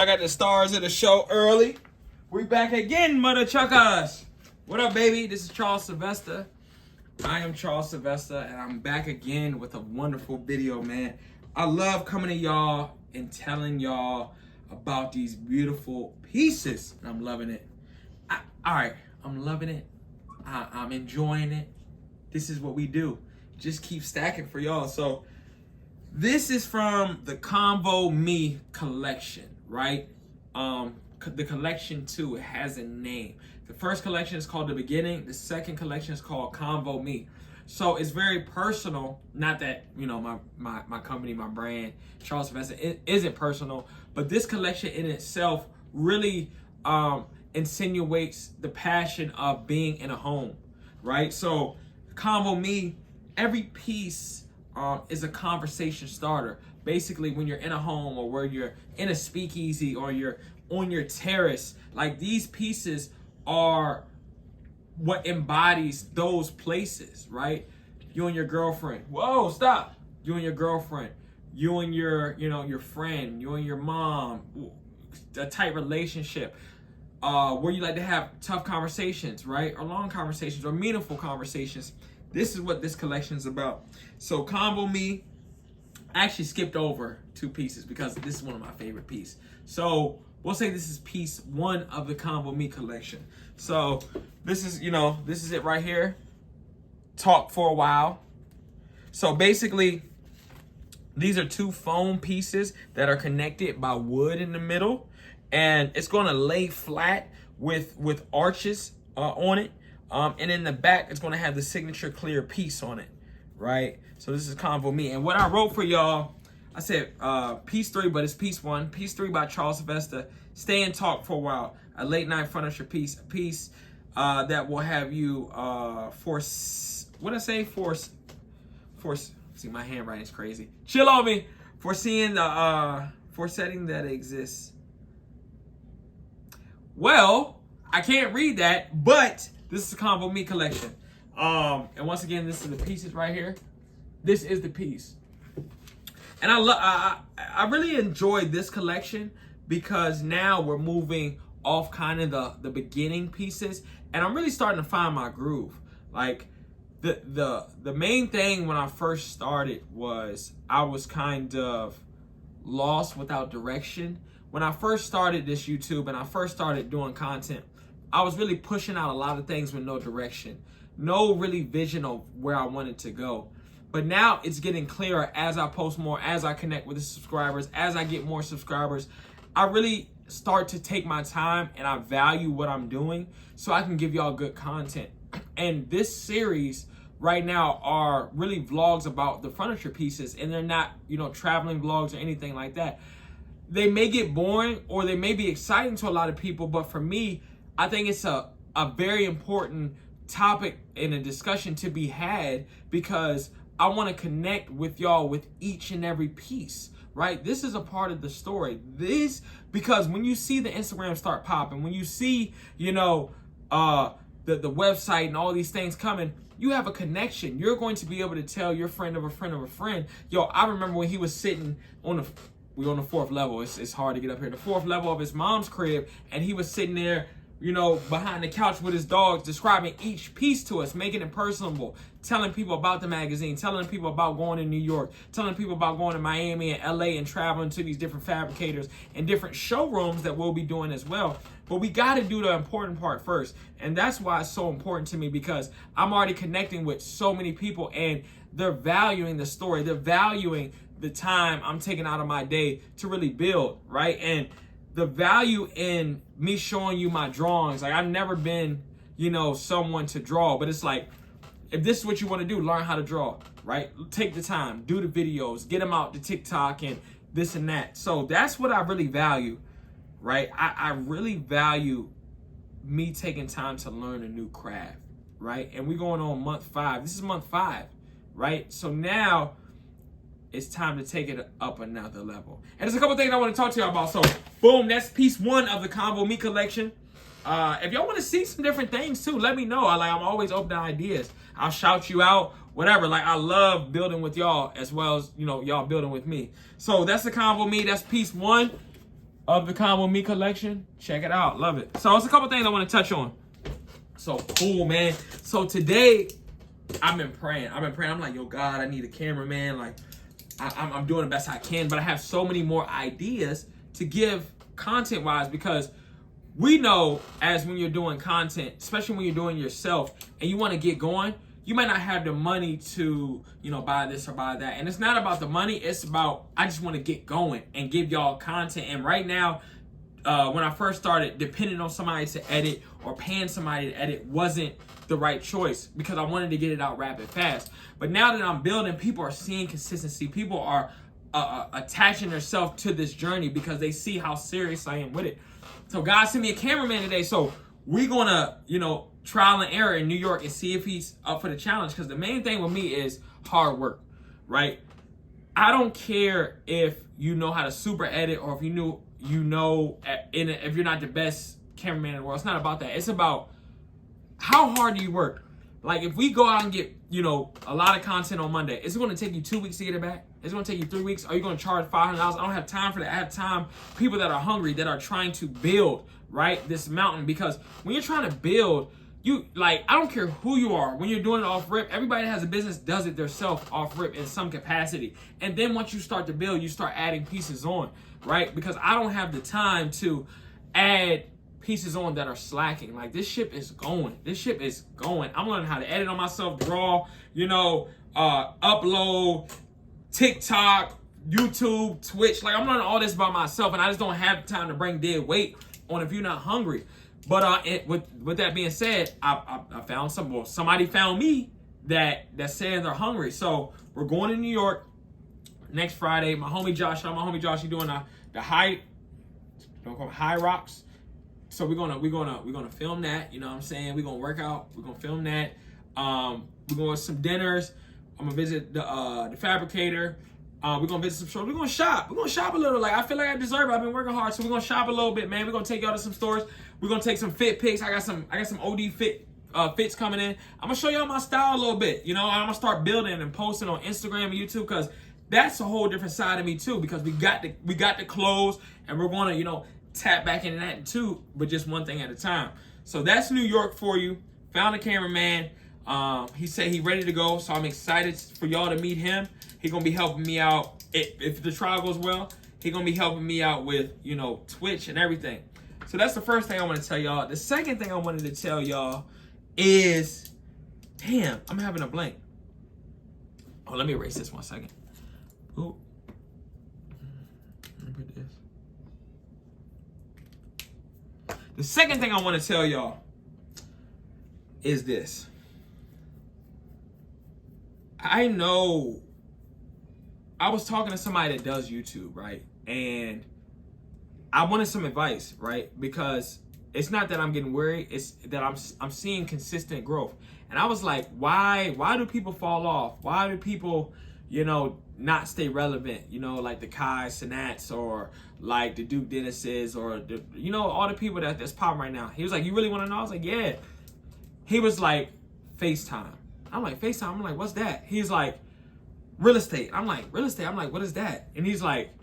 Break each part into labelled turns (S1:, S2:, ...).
S1: I got the stars of the show early. We back again, mother chuckers. What up, baby? This is Charles Sylvester. I am Charles Sylvester, and I'm back again with a wonderful video, man. I love coming to y'all and telling y'all about these beautiful pieces. And I'm loving it. I'm loving it. I'm enjoying it. This is what we do. Just keep stacking for y'all. So this is from the CONVO Me collection, right? The collection 2, it has a name. The first collection is called The Beginning. The second collection is called CONVO Me. So it's very personal. Not that, you know, my company, my brand, Charles Sylvester, it isn't personal, but this collection in itself really insinuates the passion of being in a home, right? So CONVO Me, every piece is a conversation starter. Basically, when you're in a home or where you're in a speakeasy or you're on your terrace, like these pieces are what embodies those places, right? You and your girlfriend. Whoa, stop. You and your girlfriend. You and your, your friend. You and your mom. A tight relationship. Where you like to have tough conversations, right? Or long conversations or meaningful conversations. This is what this collection is about. So CONVO Me, I actually skipped over 2 pieces because this is one of my favorite pieces. So we'll say this is piece 1 of the CONVO Me collection. So this is, this is it right here. Talk for a while. So basically, these are 2 foam pieces that are connected by wood in the middle. And it's going to lay flat with arches on it. And in the back, it's going to have the signature clear piece on it, right? So this is CONVO Me. And what I wrote for y'all, I said piece 3, but it's piece 1. Piece 3 by Charles Sylvester. Stay and talk for a while. A late night furniture piece. A piece that will have you see, my handwriting is crazy. Chill on me. Foresetting that exists. Well, I can't read that, but this is the CONVO Me collection. And once again, this is the pieces right here. This is the piece. And I really enjoyed this collection because now we're moving off kind of the beginning pieces, and I'm really starting to find my groove. Like the main thing when I first started was I was kind of lost without direction. When I first started this YouTube and I first started doing content, I was really pushing out a lot of things with no direction, no really vision of where I wanted to go. But now it's getting clearer as I post more, as I connect with the subscribers, as I get more subscribers. I really start to take my time and I value what I'm doing so I can give y'all good content. And this series right now are really vlogs about the furniture pieces, and they're not, traveling vlogs or anything like that. They may get boring or they may be exciting to a lot of people, but for me, I think it's a very important topic in a discussion to be had because I want to connect with y'all with each and every piece, right? This is a part of the story. Because when you see the Instagram start popping, when you see, the website and all these things coming, you have a connection. You're going to be able to tell your friend of a friend of a friend, yo, I remember when he was sitting we're on the 4th level. It's hard to get up here. The 4th level of his mom's crib, and he was sitting there, behind the couch with his dogs, describing each piece to us, making it personable, telling people about the magazine, telling people about going to New York, telling people about going to Miami and LA and traveling to these different fabricators and different showrooms that we'll be doing as well. But we got to do the important part first. And that's why it's so important to me, because I'm already connecting with so many people and they're valuing the story. They're valuing the time I'm taking out of my day to really build, right? And the value in me showing you my drawings, like I've never been, someone to draw, but it's like, if this is what you want to do, learn how to draw, right? Take the time, do the videos, get them out to TikTok and this and that. So that's what I really value, right? I really value me taking time to learn a new craft, right? And we're going on month 5. This is month 5, right? So now it's time to take it up another level. And there's a couple things I want to talk to y'all about. So, boom, that's piece 1 of the CONVO Me collection. If y'all want to see some different things too, let me know. I'm always open to ideas. I'll shout you out, whatever. I love building with y'all as well as, y'all building with me. So that's the CONVO Me. That's piece 1. of the CONVO Me collection. Check it out. Love it. So it's a couple things I want to touch on. So cool, man. So today, I've been praying. I'm like, yo, God, I need a cameraman. Like, I'm doing the best I can, but I have so many more ideas to give content-wise, because we know as when you're doing content, especially when you're doing yourself and you want to get going, you might not have the money to, buy this or buy that. And it's not about the money. It's about, I just want to get going and give y'all content. And right now, when I first started, depending on somebody to edit or paying somebody to edit wasn't the right choice, because I wanted to get it out rapid fast. But now that I'm building, people are seeing consistency. People are attaching themselves to this journey because they see how serious I am with it. So God sent me a cameraman today. So we're gonna, trial and error in New York and see if he's up for the challenge. Because the main thing with me is hard work, right? I don't care if you know how to super edit or if if you're not the best cameraman in the world. It's not about that. It's about how hard do you work. Like, if we go out and get, a lot of content on Monday, is it going to take you 2 weeks to get it back? Is it going to take you 3 weeks? Are you going to charge $500? I don't have time for that. I have time, people that are hungry, that are trying to build, right, this mountain. Because when you're trying to build, I don't care who you are. When you're doing it off rip, everybody that has a business does it themselves off rip in some capacity. And then once you start to build, you start adding pieces on, right? Because I don't have the time to add pieces on that are slacking. Like, this ship is going. I'm learning how to edit on myself, draw, upload, TikTok, YouTube, Twitch. Like, I'm learning all this by myself, and I just don't have time to bring dead weight on if you're not hungry. But with that being said, I found somebody found me that said they're hungry. So we're going to New York next Friday. My homie Josh, he's doing the high rocks. So we're gonna film that. You know what I'm saying? We're gonna work out. We're gonna film that. We're going to some dinners. I'm gonna visit the fabricator. We're gonna visit some stores. We're gonna shop. We're gonna shop a little. Like, I feel like I deserve it. I've been working hard, so we're gonna shop a little bit, man. We're gonna take y'all to some stores. We're gonna take some fit pics. I got some OD fits coming in. I'm gonna show y'all my style a little bit. I'm gonna start building and posting on Instagram and YouTube, because that's a whole different side of me too. Because we got the clothes, and we're gonna tap back into that too, but just one thing at a time. So that's New York for you. Found a cameraman. He said he's ready to go, so I'm excited for y'all to meet him. He's gonna be helping me out if the trial goes well. He's gonna be helping me out with Twitch and everything. So that's the first thing I want to tell y'all. The second thing I wanted to tell y'all is, damn, I'm having a blank. Oh, let me erase this 1 second. Ooh. Let me put this. The second thing I want to tell y'all is this. I know I was talking to somebody that does YouTube, right? And I wanted some advice, right? Because it's not that I'm getting worried, it's that I'm seeing consistent growth. And I was like, why do people fall off? Why do people, not stay relevant? Like the Kai Sinats, or like the Duke Dennises, or all the people that's popping right now. He was like, you really want to know? I was like, yeah. He was like, FaceTime. I'm like, FaceTime? I'm like, what's that? He's like, real estate. I'm like, real estate? I'm like, what is that? And he's like,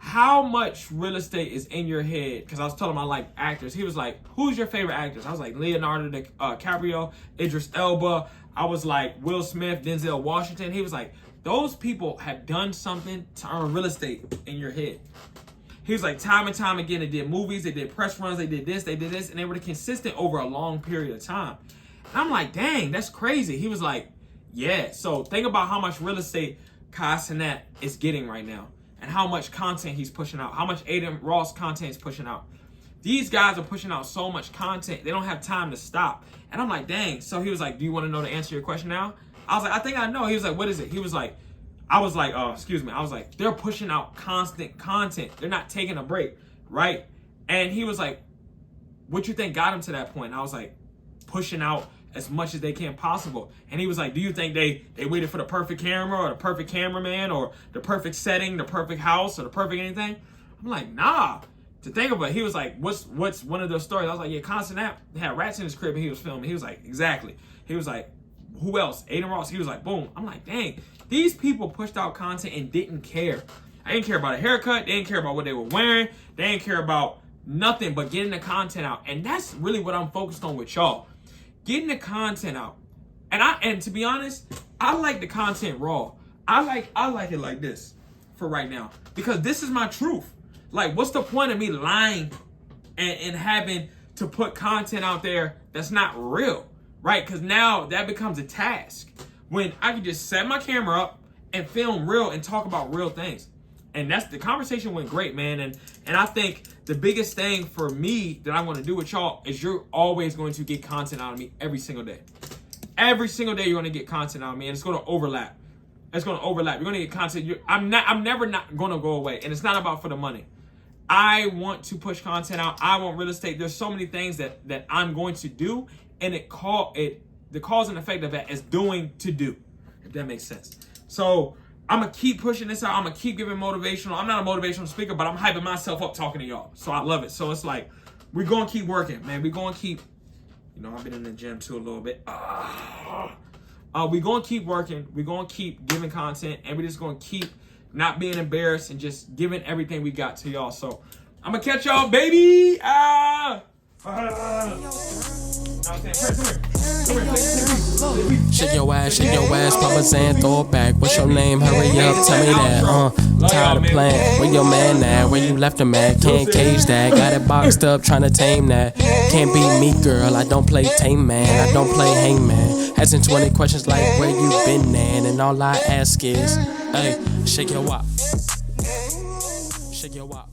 S1: how much real estate is in your head? Because I was telling him I like actors. He was like, who's your favorite actors? I was like, Leonardo DiCaprio, Idris Elba. I was like, Will Smith, Denzel Washington. He was like, those people have done something to earn real estate in your head. He was like, time and time again, they did movies, they did press runs, they did this, and they were consistent over a long period of time. And I'm like, dang, that's crazy. He was like, yeah. So think about how much real estate Kai Cenat is getting right now, and how much content he's pushing out, how much Aiden Ross content he's pushing out. These guys are pushing out so much content, they don't have time to stop. And I'm like, dang. So he was like, do you want to know the answer to your question now? I was like, I think I know. He was like, what is it? He was like, I was like, oh, excuse me. I was like, they're pushing out constant content. They're not taking a break, right? And he was like, what you think got him to that point? And I was like, pushing out as much as they can possible. And he was like, do you think they waited for the perfect camera, or the perfect cameraman, or the perfect setting, the perfect house, or the perfect anything? I'm like, nah. To think about it, he was like, what's one of those stories? I was like, yeah, Constant App had rats in his crib and he was filming. He was like, exactly. He was like, who else? Aiden Ross. He was like, boom. I'm like, dang, these people pushed out content and didn't care. I didn't care about a haircut. They didn't care about what they were wearing. They didn't care about nothing but getting the content out. And that's really what I'm focused on with y'all. Getting the content out. And to be honest, I like the content raw. I like it like this for right now. Because this is my truth. Like, what's the point of me lying and having to put content out there that's not real, right? Because now that becomes a task. When I can just set my camera up and film real and talk about real things. And that's the conversation went great, man. And I think the biggest thing for me that I want to do with y'all is you're always going to get content out of me every single day. Every single day you're going to get content out of me, and it's going to overlap. It's going to overlap. You're going to get content. I'm never not going to go away, and it's not about for the money. I want to push content out. I want real estate. There's so many things that I'm going to do, and the cause and effect of that is doing to do, if that makes sense. So I'm going to keep pushing this out. I'm going to keep giving motivational. I'm not a motivational speaker, but I'm hyping myself up talking to y'all. So I love it. So it's like, we're going to keep working, man. We're going to keep, I've been in the gym too a little bit. We're going to keep working. We're going to keep giving content, and we're just going to keep not being embarrassed and just giving everything we got to y'all. So I'm going to catch y'all, baby.
S2: Shake your ass, Papa Zan, throw it back. What's your name? Hurry up, tell me that. Tired of playing. Where your man at? Where you left him at? Can't cage that. Got it boxed up, trying to tame that. Can't beat me, girl. I don't play tame man. I don't play hangman. Asking 20 questions like where you been, man. And all I ask is, hey, shake your wop. Shake your wop.